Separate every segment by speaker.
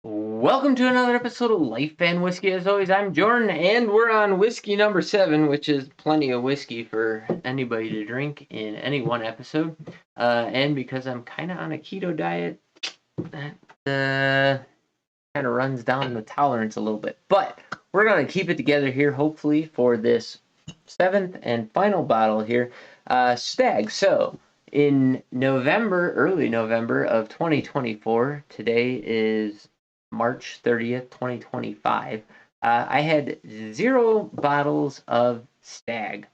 Speaker 1: Welcome to another episode of Life and Whiskey. As always, I'm Jordan, and we're on whiskey number 7, which is plenty of whiskey for anybody to drink in any one episode. And because I'm kind of on a keto diet, that kind of runs down the tolerance a little bit. But we're going to keep it together here, hopefully, for this 7th and final bottle here. Stagg. So, in November, early November of 2024, today is March 30th, 2025, I had 0 bottles of Stagg.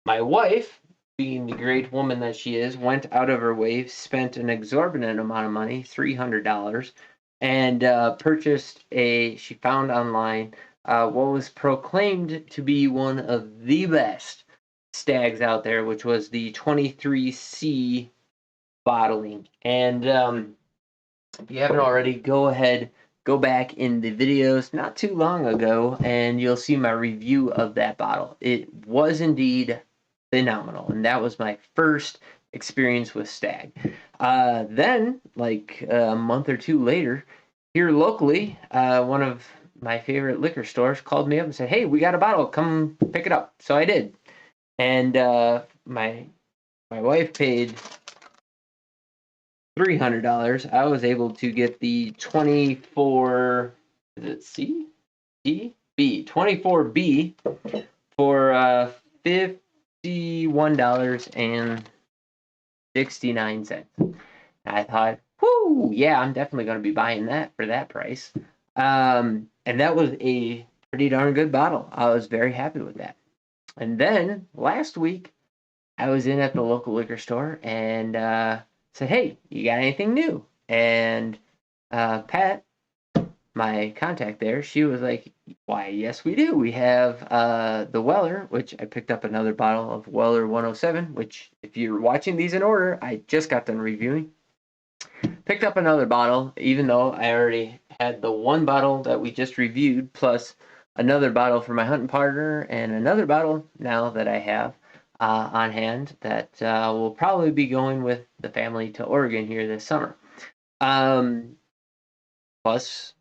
Speaker 1: My wife, being the great woman that she is, went out of her way, spent an exorbitant amount of money, $300, and purchased she found online what was proclaimed to be one of the best Staggs out there, which was the 23C bottling. And if you haven't already, go back in the videos not too long ago, and you'll see my review of that bottle. It was indeed phenomenal, and that was my first experience with Stagg. Then, like a month or two later, here locally, one of my favorite liquor stores called me up and said, "Hey, we got a bottle. Come pick it up." So I did, and my wife paid $300. I was able to get the 24. Is it C? D? B. 24B for $51.69. I thought, whoo, yeah, I'm definitely going to be buying that for that price. And that was a pretty darn good bottle. I was very happy with that. And then last week, I was in at the local liquor store and said, "Hey, you got anything new?" And Pat, my contact there, she was like, "Why, yes, we do. We have the Weller," which I picked up another bottle of Weller 107, which, if you're watching these in order, I just got done reviewing. Picked up another bottle, even though I already had the one bottle that we just reviewed, plus another bottle for my hunting partner, and another bottle now that I have on hand that will probably be going with the family to Oregon here this summer. Plus,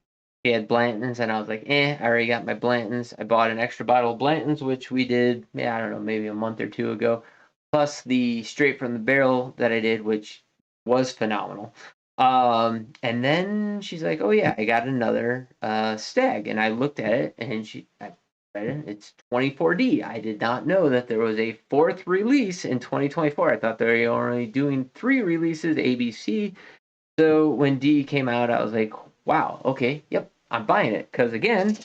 Speaker 1: he had Blanton's, and I was like, I already got my Blanton's. I bought an extra bottle of Blanton's, which we did, I don't know, maybe a month or two ago, plus the straight from the barrel that I did, which was phenomenal. And then she's like, "Oh yeah, I got another Stagg," and I looked at it, and I read it. It's 24D. I did not know that there was a 4th release in 2024. I thought they were only doing 3 releases, ABC. So when D came out, I was like, wow, okay, yep, I'm buying it. Because again,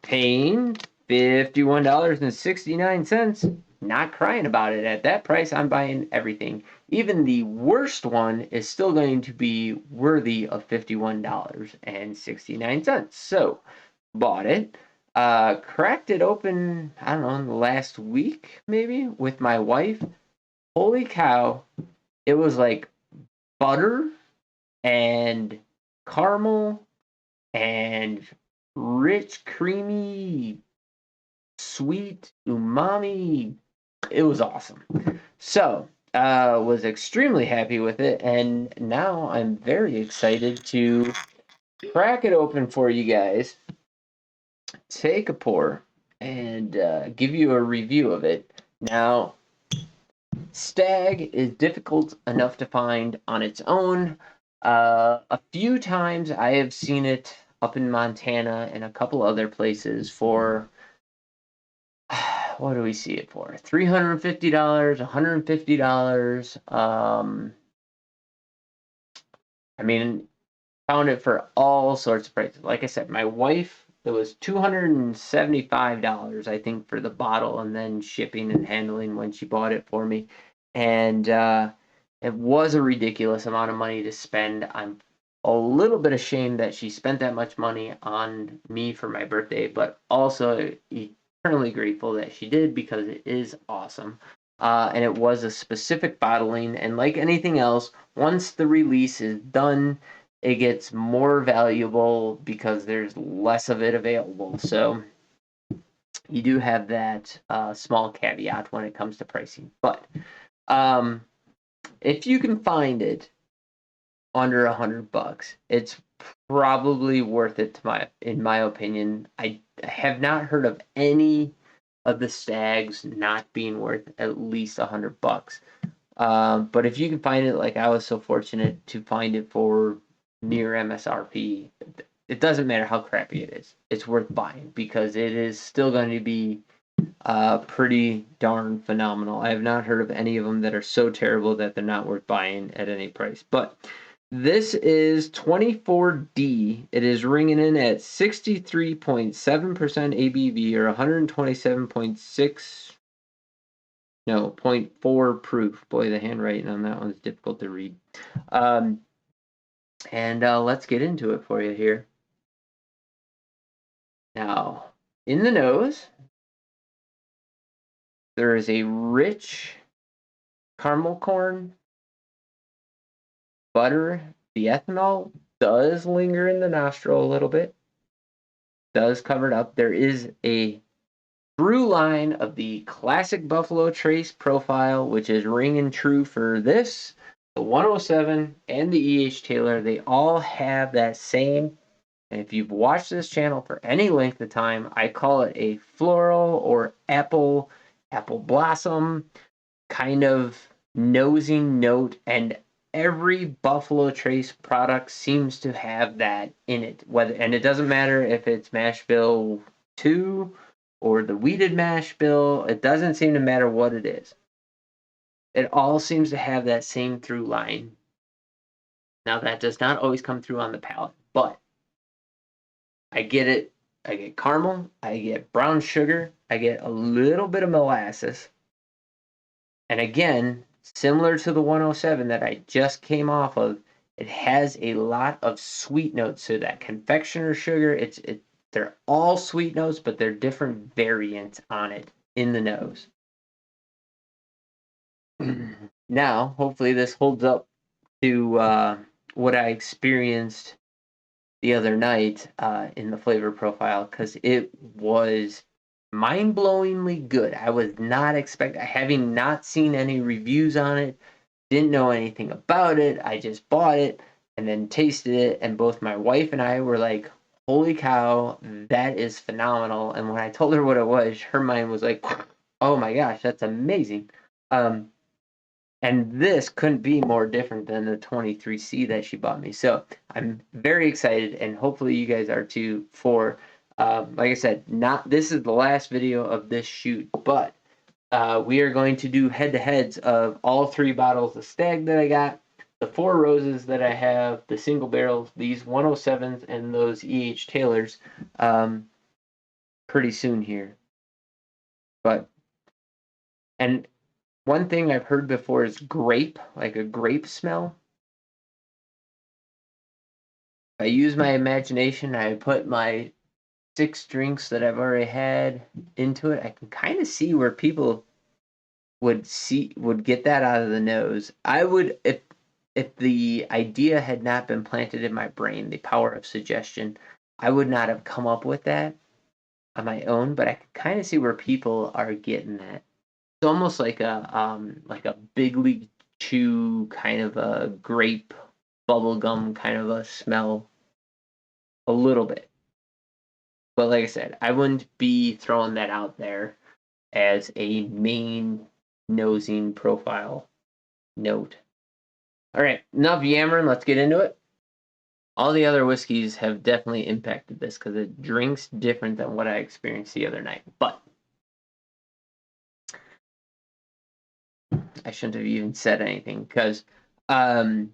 Speaker 1: paying $51.69, not crying about it. At that price, I'm buying everything. Even the worst one is still going to be worthy of $51.69. So, bought it. Cracked it open, I don't know, in the last week, maybe, with my wife. Holy cow, it was like butter and caramel and rich, creamy, sweet, umami. It was awesome. So, was extremely happy with it, and now I'm very excited to crack it open for you guys, take a pour, and give you a review of it. Now, Stagg is difficult enough to find on its own. A few times I have seen it up in Montana and a couple other places for what do we see it for? $350, $150. I mean, found it for all sorts of prices. Like I said, my wife, it was $275, I think, for the bottle, and then shipping and handling when she bought it for me. And it was a ridiculous amount of money to spend. I'm a little bit ashamed that she spent that much money on me for my birthday, but also eternally grateful that she did because it is awesome. And it was a specific bottling, and like anything else, once the release is done, it gets more valuable because there's less of it available. So you do have that small caveat when it comes to pricing. But if you can find it under $100, it's probably worth it in my opinion. I have not heard of any of the Stags not being worth at least $100. But if you can find it, like I was so fortunate to find it for near MSRP, it doesn't matter how crappy it is. It's worth buying because it is still going to be pretty darn phenomenal. I have not heard of any of them that are so terrible that they're not worth buying at any price. But this is 24D. It is ringing in at 63.7% ABV or 127.6, no, 0.4 proof. Boy, the handwriting on that one is difficult to read. And let's get into it for you here. Now, in the nose, there is a rich caramel corn, butter. The ethanol does linger in the nostril a little bit, does cover it up. There is a through line of the classic Buffalo Trace profile, which is ringing true for this, the 107, and the E.H. Taylor. They all have that same, and if you've watched this channel for any length of time, I call it a floral or apple blossom kind of nosing note, and every Buffalo Trace product seems to have that in it. And it doesn't matter if it's mash bill 2 or the wheated mash bill, it doesn't seem to matter what it is. It all seems to have that same through line. Now that does not always come through on the palate, but I get it. I get caramel, I get brown sugar, I get a little bit of molasses. And again, similar to the 107 that I just came off of, it has a lot of sweet notes. So that confectioner sugar, they're all sweet notes, but they're different variants on it in the nose. Now, hopefully this holds up to what I experienced the other night in the flavor profile, because it was mind-blowingly good. I was not having not seen any reviews on it, didn't know anything about it. I just bought it and then tasted it, and both my wife and I were like, holy cow, that is phenomenal. And when I told her what it was, her mind was like, oh my gosh, that's amazing. And this couldn't be more different than the 23C that she bought me. So I'm very excited, and hopefully you guys are too, for, like I said, this is the last video of this shoot, but we are going to do head-to-heads of all 3 bottles of Stagg that I got, the 4 roses that I have, the single barrels, these 107s, and those E.H. Taylors pretty soon here. And one thing I've heard before is grape, like a grape smell. I use my imagination. I put my 6 drinks that I've already had into it. I can kind of see where people would get that out of the nose. I would, if the idea had not been planted in my brain, the power of suggestion, I would not have come up with that on my own. But I can kind of see where people are getting that. It's almost like a Big League Chew kind of a grape bubblegum kind of a smell, a little bit. But like I said, I wouldn't be throwing that out there as a main nosing profile note. All right, enough yammering. Let's get into it. All the other whiskeys have definitely impacted this because it drinks different than what I experienced the other night. But I shouldn't have even said anything because there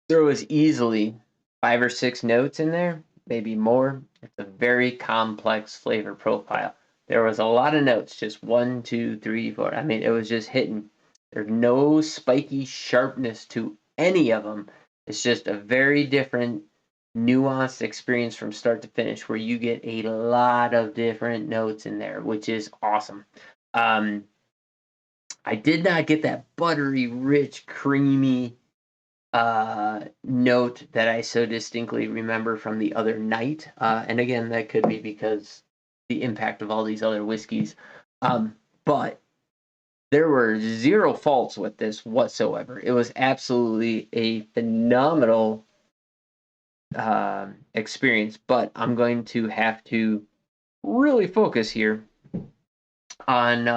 Speaker 1: was easily 5 or 6 notes in there, maybe more. It's a very complex flavor profile. There was a lot of notes, just 1, 2, 3, 4. I mean, it was just hitting. There's no spiky sharpness to any of them. It's just a very different, nuanced experience from start to finish, where you get a lot of different notes in there, which is awesome. I did not get that buttery, rich, creamy note that I so distinctly remember from the other night. And again, that could be because the impact of all these other whiskeys. But there were 0 faults with this whatsoever. It was absolutely a phenomenal experience, but I'm going to have to really focus here on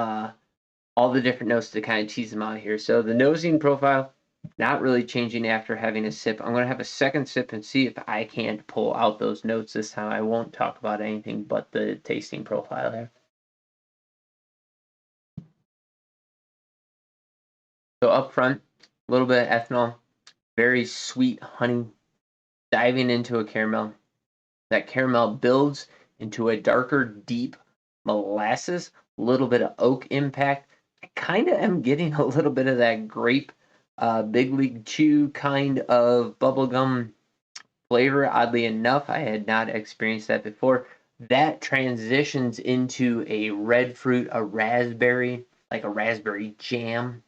Speaker 1: all the different notes to kind of tease them out here. So the nosing profile, not really changing after having a sip. I'm going to have a second sip and see if I can't pull out those notes this time. I won't talk about anything but the tasting profile here. So up front, a little bit of ethanol, very sweet honey, diving into a caramel. That caramel builds into a darker, deep molasses, a little bit of oak impact. I kind of am getting a little bit of that grape, Big League Chew kind of bubblegum flavor. Oddly enough, I had not experienced that before. That transitions into a red fruit, a raspberry, like a raspberry jam.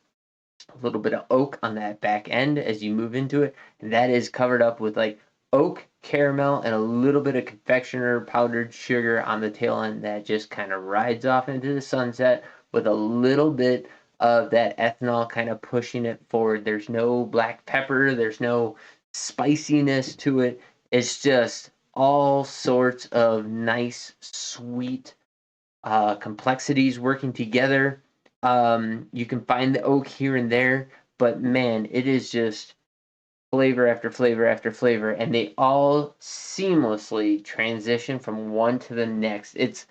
Speaker 1: A little bit of oak on that back end as you move into it. And that is covered up with like oak, caramel, and a little bit of confectioner powdered sugar on the tail end that just kind of rides off into the sunset with a little bit of that ethanol kind of pushing it forward. There's no black pepper, there's no spiciness to it. It's just all sorts of nice, sweet complexities working together. You can find the oak here and there, but man, it is just flavor after flavor after flavor, and they all seamlessly transition from one to the next. It's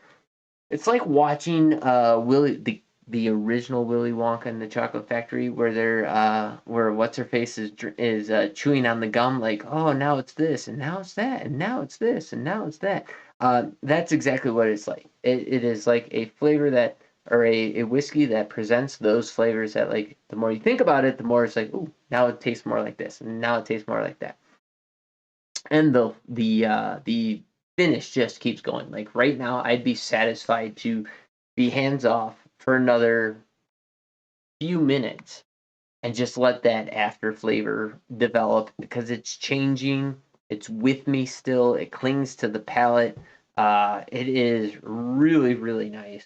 Speaker 1: like watching Willy the original Willy Wonka and the Chocolate Factory, where they're where what's her face is chewing on the gum, like, oh, now it's this and now it's that and now it's this and now it's that. That's exactly what it's like. It is like a flavor that or a whiskey that presents those flavors that, like, the more you think about it, the more it's like, ooh, now it tastes more like this and now it tastes more like that. And the finish just keeps going. Like right now, I'd be satisfied to be hands off for another few minutes and just let that after flavor develop because it's changing. It's with me still. It clings to the palate. It is really, really nice.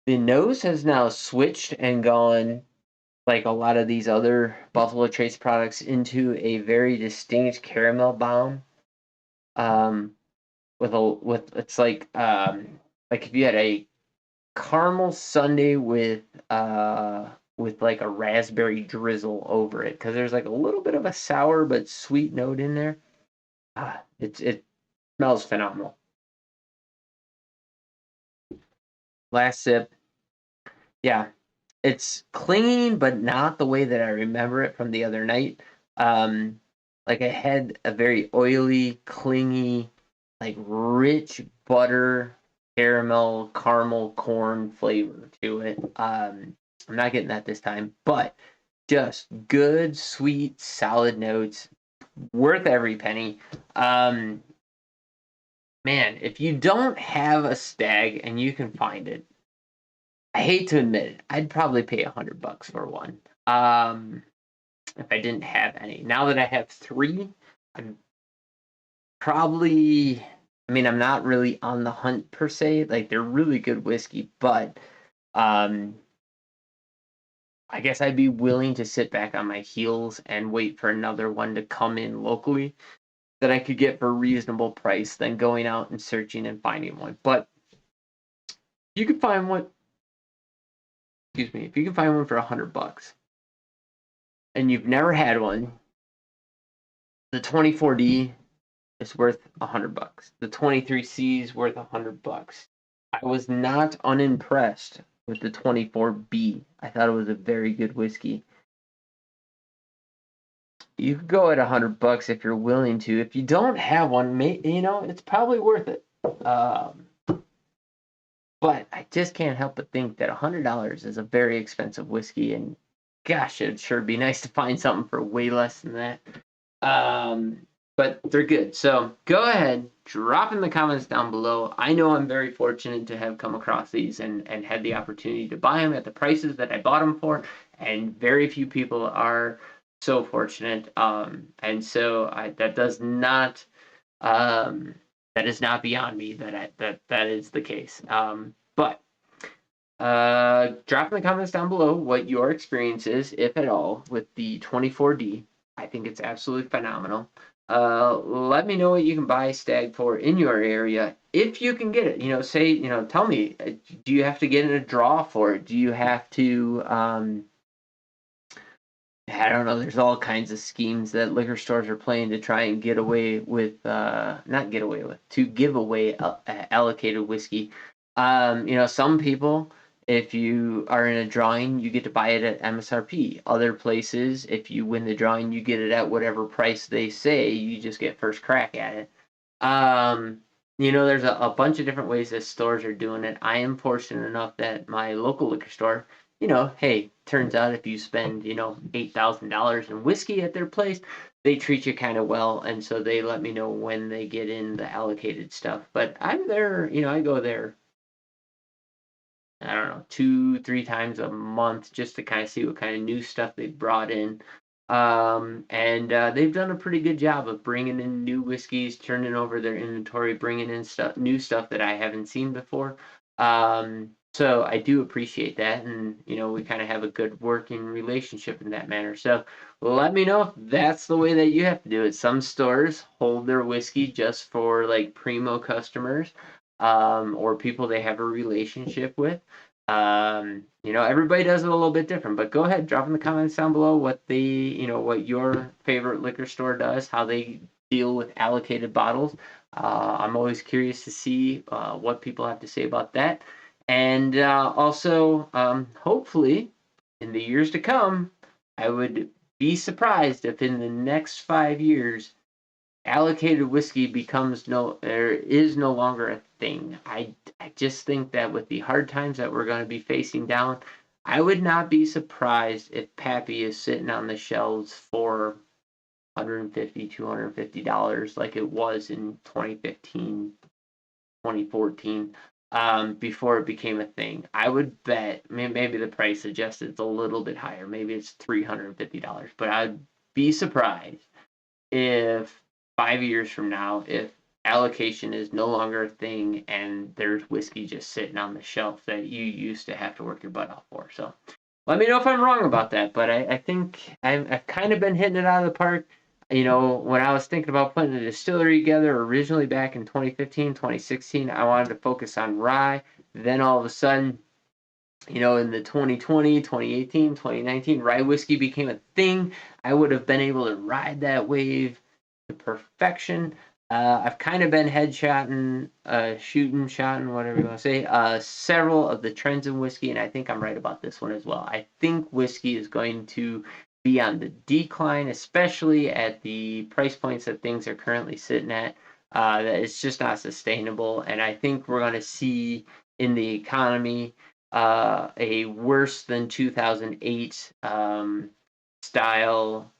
Speaker 1: The nose has now switched and gone, like a lot of these other Buffalo Trace products, into a very distinct caramel bomb. With it's like if you had a caramel sundae with like a raspberry drizzle over it, because there's like a little bit of a sour but sweet note in there. It smells phenomenal. Last sip, yeah, it's clinging, but not the way that I remember it from the other night. Like I had a very oily, clingy, like rich butter, caramel corn flavor to it. I'm not getting that this time, but just good, sweet, solid notes, worth every penny. Man, if you don't have a Stagg and you can find it, I hate to admit it, I'd probably pay $100 for one. If I didn't have any. Now that I have three, I'm probably. I mean, I'm not really on the hunt per se. Like they're really good whiskey, but I guess I'd be willing to sit back on my heels and wait for another one to come in locally that I could get for a reasonable price than going out and searching and finding one. But you could find one. Excuse me. If you can find one for $100 and you've never had one, the 24D is worth $100. The 23C is worth $100. I was not unimpressed with the 24B. I thought it was a very good whiskey. You could go at $100 if you're willing to. If you don't have one, it's probably worth it. But I just can't help but think that $100 is a very expensive whiskey, and gosh, it'd sure be nice to find something for way less than that. But they're good. So go ahead, drop in the comments down below. I know I'm very fortunate to have come across these and had the opportunity to buy them at the prices that I bought them for, and very few people are so fortunate. And so that does not that is not beyond me that is the case. But drop in the comments down below what your experience is, if at all, with the 24D. I think it's absolutely phenomenal. Let me know what you can buy Stagg for in your area if you can get it. Say, tell me, do you have to get in a draw for it? Do you have to, I don't know. There's all kinds of schemes that liquor stores are playing to try and get away with, not get away with, to give away allocated whiskey. Some people, if you are in a drawing, you get to buy it at MSRP. Other places, if you win the drawing, you get it at whatever price they say. You just get first crack at it. There's a bunch of different ways that stores are doing it. I am fortunate enough that my local liquor store, hey, turns out if you spend, $8,000 in whiskey at their place, they treat you kind of well. And so they let me know when they get in the allocated stuff. But I'm there, I go there, I don't know, 2, 3 times a month just to kind of see what kind of new stuff they've brought in. And they've done a pretty good job of bringing in new whiskeys, turning over their inventory, bringing in new stuff that I haven't seen before. So I do appreciate that, and we kind of have a good working relationship in that manner. So let me know if that's the way that you have to do it. Some stores hold their whiskey just for like primo customers, or people they have a relationship with. Everybody does it a little bit different, but go ahead, drop in the comments down below what what your favorite liquor store does, how they deal with allocated bottles. I'm always curious to see what people have to say about that. And also, hopefully, in the years to come, I would be surprised if in the next 5 years, allocated whiskey is no longer a thing. I just think that with the hard times that we're going to be facing down, I would not be surprised if Pappy is sitting on the shelves for $150, $250 like it was in 2015, 2014, before it became a thing. I would bet, maybe the price suggested it's a little bit higher. Maybe it's $350, but I'd be surprised if 5 years from now, if allocation is no longer a thing and there's whiskey just sitting on the shelf that you used to have to work your butt off for. So let me know if I'm wrong about that, but I think I've kind of been hitting it out of the park. When I was thinking about putting a distillery together originally back in 2015, 2016, I wanted to focus on rye. Then all of a sudden, in the 2020, 2018, 2019, rye whiskey became a thing. I would have been able to ride that wave to perfection. I've kind of been headshotting, shotting, whatever you want to say, several of the trends in whiskey, and I think I'm right about this one as well. I think whiskey is going to be on the decline, especially at the price points that things are currently sitting at. That it's just not sustainable, and I think we're going to see in the economy a worse than 2008 style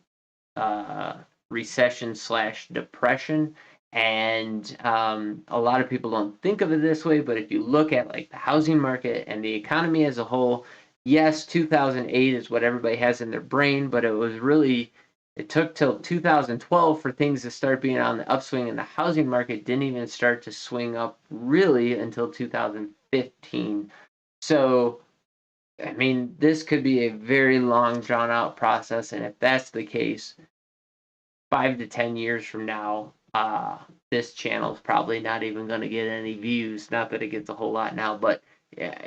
Speaker 1: recession / depression. And a lot of people don't think of it this way, but if you look at like the housing market and the economy as a whole, yes, 2008 is what everybody has in their brain, but it took till 2012 for things to start being on the upswing, and the housing market didn't even start to swing up really until 2015. So, I mean, this could be a very long, drawn out process. And if that's the case, 5 to 10 years from now, this channel is probably not even going to get any views. Not that it gets a whole lot now, but yeah,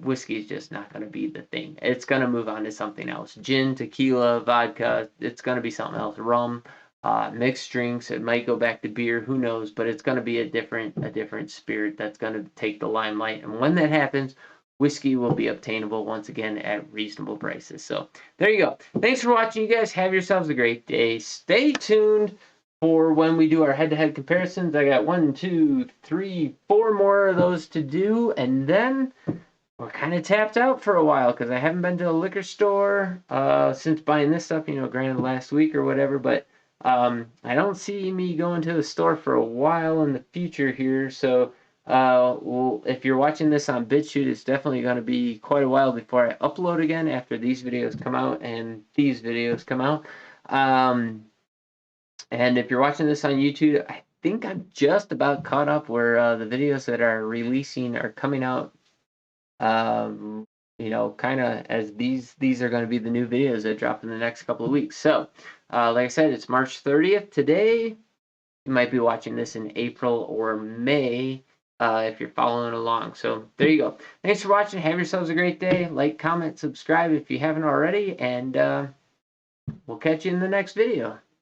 Speaker 1: whiskey is just not going to be the thing. It's going to move on to something else. Gin, tequila, vodka, it's going to be something else. Rum, mixed drinks. It might go back to beer. Who knows? But it's going to be a different spirit that's going to take the limelight. And when that happens, whiskey will be obtainable once again at reasonable prices. So there you go. Thanks for watching, you guys. Have yourselves a great day. Stay tuned for when we do our head-to-head comparisons. I got 1, 2, 3, 4 more of those to do, and then we're kind of tapped out for a while because I haven't been to a liquor store since buying this stuff, granted last week or whatever, but I don't see me going to the store for a while in the future here. So if you're watching this on BitchUte, it's definitely going to be quite a while before I upload again after these videos come out and these videos come out. And if you're watching this on YouTube, I think I'm just about caught up where the videos that are coming out, you know, kind of as these are going to be the new videos that drop in the next couple of weeks. So, like I said, it's March 30th today. You might be watching this in April or May if you're following along. So there you go. Thanks for watching. Have yourselves a great day. Like, comment, subscribe if you haven't already, and we'll catch you in the next video.